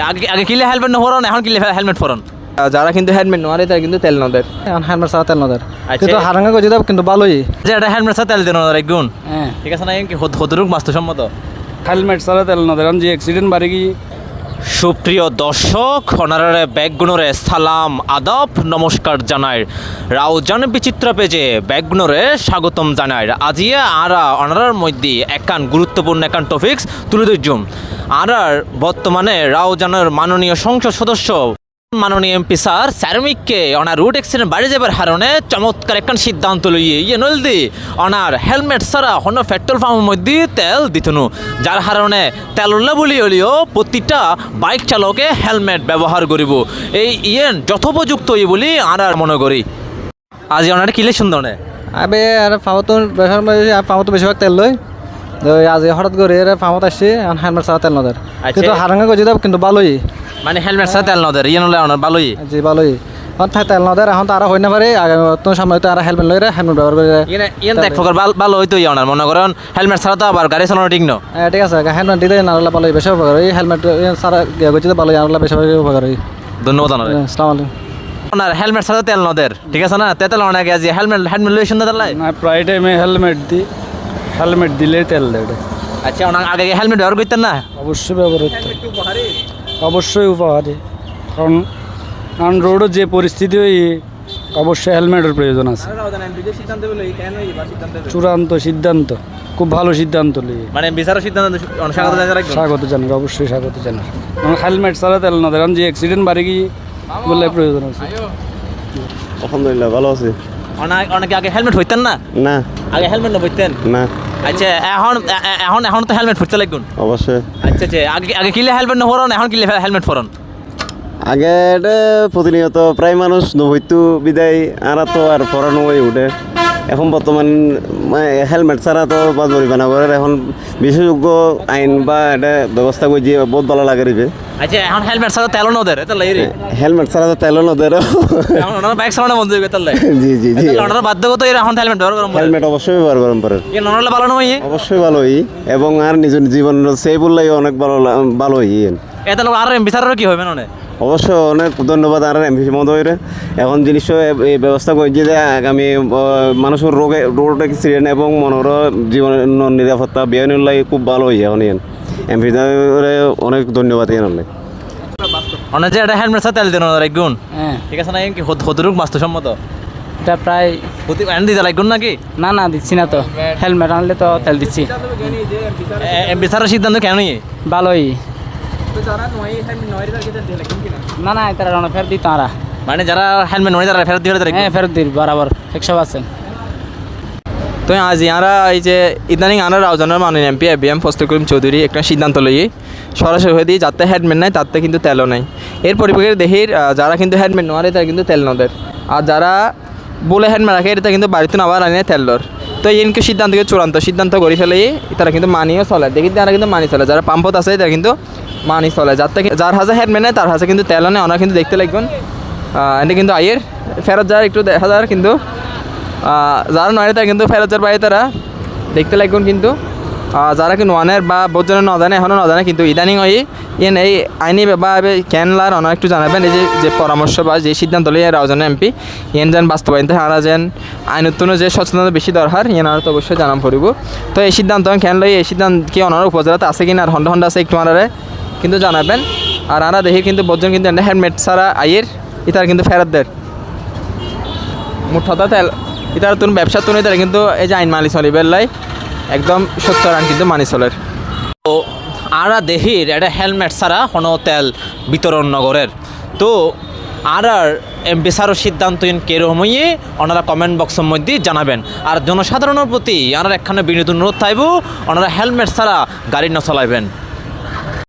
আগে আগে কিলে হেলমেট নফরন এখন কিলে হেলমেট ফরন যারা কিন্তু হেলমেট নোয়ারে তারা কিন্তু তেল নদের এখন হেলমেট ছাড়া তেল নদের আচ্ছা। কিন্তু হারাঙ্গা করে যেটা কিন্তু ভালোই যে এটা হেলমেট ছাড়া তেল দেন একগুণ হ্যাঁ ঠিক আছে না কি হতরুক বাস্তবসম্মত হেলমেট ছাড়া তেল নদের এখন যে অ্যাক্সিডেন্ট বাড়ি গিয়ে সুপ্রিয় দর্শক অনারারে ব্যাগগুণরে সালাম আদাব নমস্কার জানাই রাউজান বিচিত্র পেজে ব্যাগগুণরে স্বাগতম জানাই আজিয়ে আরা অনারার মধ্যে একান গুরুত্বপূর্ণ একান টপিক্স তুলে ধরছুম আরার বর্তমানে রাউজানের মাননীয় সংসদ সদস্য মাননীয় এমপি স্যার স্যারমিককে অনার রুট অ্যাক্সিডেন্ট বাড়ি যাবার হারণে চমৎকার একটা সিদ্ধান্ত লইয়ে ইয়ে নলদি অনার হেলমেট ছাড়া হন পেট্রোল পাম্পের মধ্যে তেল দিতনু যার হারণে তেল উল্লা বলি হলিও প্রতিটা বাইক চালকে হেলমেট ব্যবহার করিব এই ইয়েন যথোপযুক্ত ই বলি আর মনে করি আজ অনার কিলে সুন্দর আবে আর ফামতো ফামতো বেশিরভাগ তেল লই আজ হঠাৎ করে এর ফামত আসছে এখন হেলমেট ছাড়া তেল নদের কিন্তু হারাঙ্গা করে যেটা কিন্তু ভালোই মানে হেলমেট ছাড়া তেল নদের ইয়ে নলে অনার ভালোই জি ভালোই এখন তেল নদের এখন তো আর হই না পারে তোর সামনে তো আর হেলমেট লই হেলমেট ব্যবহার করে ইয়েন এক প্রকার ভালো হইতো অনার মনে করেন হেলমেট ছাড়া তো আবার গাড়ি চালানো ঠিক না ঠিক আছে হেলমেট দিলে নারলা ভালোই বেশি উপকার এই হেলমেট ছাড়া গেছে ভালোই নারলা বেশি উপকার ধন্যবাদ অনার আসসালামু আলাইকুম ওনার হেলমেট ছাড়া তেল নদের ঠিক আছে না তেল অনেক আছে হেলমেট হেলমেট লই সুন্দর তেল না প্রায় টাইমে হেলমেট দিলে তেল দেয় আচ্ছা ওনার আগে হেলমেট ব্যবহার করতেন না অবশ্যই ব্যবহার করতে অবশ্যই উপকারী কারণ রোডের যে পরিস্থিতি হয় অবশ্যই হেলমেটের প্রয়োজন আছে চূড়ান্ত সিদ্ধান্ত খুব ভালো সিদ্ধান্ত নিয়ে মানে বিচারক সিদ্ধান্ত স্বাগত জানাই অবশ্যই স্বাগত জানাই কারণ হেলমেট ছাড়া তেল না কারণ যে অ্যাক্সিডেন্ট বাড়ি গিয়ে বললে প্রয়োজন আছে আলহামদুলিল্লাহ ভালো আছে অনেকে আগে হেলমেট হইতেন না না আগে হেলমেট না হইতেন না আচ্ছা এখন এখন এখন তো হেলমেট ফুটতে লাগুন অবশ্যই আচ্ছা আচ্ছা আগে আগে কিলে হেলমেট না ফরন এখন কিলে হেলমেট ফরন আগে প্রতিনিয়ত প্রায় মানুষ নহইতো বিদায় আর তো আর ফরানো হয়ে উঠে এখন বর্তমান হেলমেট ছাড়া তো বা জরিমানা করে এখন বিশেষজ্ঞ আইন বা এটা ব্যবস্থা করে দিয়ে বহুত ভালো লাগে রিবে আচ্ছা এখন হেলমেট ছাড়া তেল নদের এটা লাইরি হেলমেট ছাড়া তো তেলও নদের এখন ওনারা বাইক চালানো বন্ধ করে তাহলে জি জি জি ওনারা বাধ্যগত এর এখন হেলমেট ব্যবহার করুন হেলমেট অবশ্যই ব্যবহার করেন পারেন এই নরলে ভালো নয় অবশ্যই ভালোই এবং আর নিজের জীবন সেই বললেই অনেক ভালোই এটা লোক আর বিচারের কি হবে না অবশ্য অনেক ধন্যবাদ আর এমপি মহোদয়ের এখন জিনিস এই ব্যবস্থা করছে যে আগামী মানুষের রোড অ্যাক্সিডেন্ট এবং মনোর জীবন নিরাপত্তা বিয়ানুল্লাহ খুব ভালো হয়ে এখন এমপি অনেক ধন্যবাদ অনেক অনেক যে এটা হেলমেট ছাড়া তেল দেন একগুণ হ্যাঁ ঠিক আছে না কি হতরুক বাস্তবসম্মত এটা প্রায় এনে দিতে লাগুন নাকি না না দিচ্ছি না তো হেলমেট আনলে তো তেল দিচ্ছি বিচারের সিদ্ধান্ত কেন নিয়ে ভালোই না না তারা ফেরত দিই তারা মানে যারা হেলমেট নয় তারা ফেরত দিয়ে হ্যাঁ ফেরত দিই বরাবর 100%। তো আজ ইয়ারা এই যে ইদানিং আনার রাউজানের মাননীয় এমপি এবিএম ফজলুল করিম চৌধুরী একটা সিদ্ধান্ত লইয়ে সরাসরি হয়ে দিই যাতে হেলমেট নাই তাতে কিন্তু তেলও নাই এর পরিপ্রেক্ষিতে দেখির যারা কিন্তু হেলমেট নোয়ারে তারা কিন্তু তেল নদের আর যারা বলে হেলমেট রাখে এটা কিন্তু বাড়িতে আবার আনিয়ে তেল দর তো ইনকে সিদ্ধান্তকে চূড়ান্ত সিদ্ধান্ত করে ফেলে তারা কিন্তু মানিও চলে দেখি তারা কিন্তু মানি চলে যারা পাম্পত আছে তারা কিন্তু মানি চলে যার হাজার হেলমেট নেয় তার হাতে কিন্তু তেল নেয় ওনারা কিন্তু দেখতে লাগবেন এটা কিন্তু আইয়ের ফেরত যাওয়ার একটু দেখা যাওয়ার কিন্তু যারা নয় তারা কিন্তু ফেরত যাওয়ার বাইরে তারা দেখতে লাগবেন কিন্তু যারা কি নোয়ানের বা বহুজনের ন জানে এখনও ন জানে কিন্তু ইদানিং ওই এই আইনি বা ক্যানলার ওনারা একটু জানাবেন এই যে পরামর্শ বা যে সিদ্ধান্ত লিয়ে রাউজানের এমপি যেন বাস্তবায়িত হারা যেন আইন উত্তর যে সচেতনতা বেশি দরকার এনারা তো অবশ্যই জানান পড়ব তো এই সিদ্ধান্ত ক্যান লই এই সিদ্ধান্ত কি ওনারা উপজেলাতে আছে কিনা আর হন্ডা আছে একটু আনারে কিন্তু জানাবেন আর আরা দেখি কিন্তু বহুজন কিন্তু হেলমেট ছাড়া আইয়ের ইতার কিন্তু ফেরত দেয় মুঠতা তেল ইতার তুমি ব্যবসা তুলে তারা কিন্তু এই যে আইন মানি চলিবের লাই একদম সত্য আইন কিন্তু মানি চলের তো আরা দেহির এটা হেলমেট ছাড়া কোনো তেল বিতরণ নগরের তো আর এমপি স্যারের সিদ্ধান্ত কেরমইয়ে ওনারা কমেন্ট বক্সের মধ্যে জানাবেন আর জনসাধারণের প্রতি ওনারা একখানে বিনোদন অনুরোধ থাকবো ওনারা হেলমেট ছাড়া গাড়ি না চলাইবেন।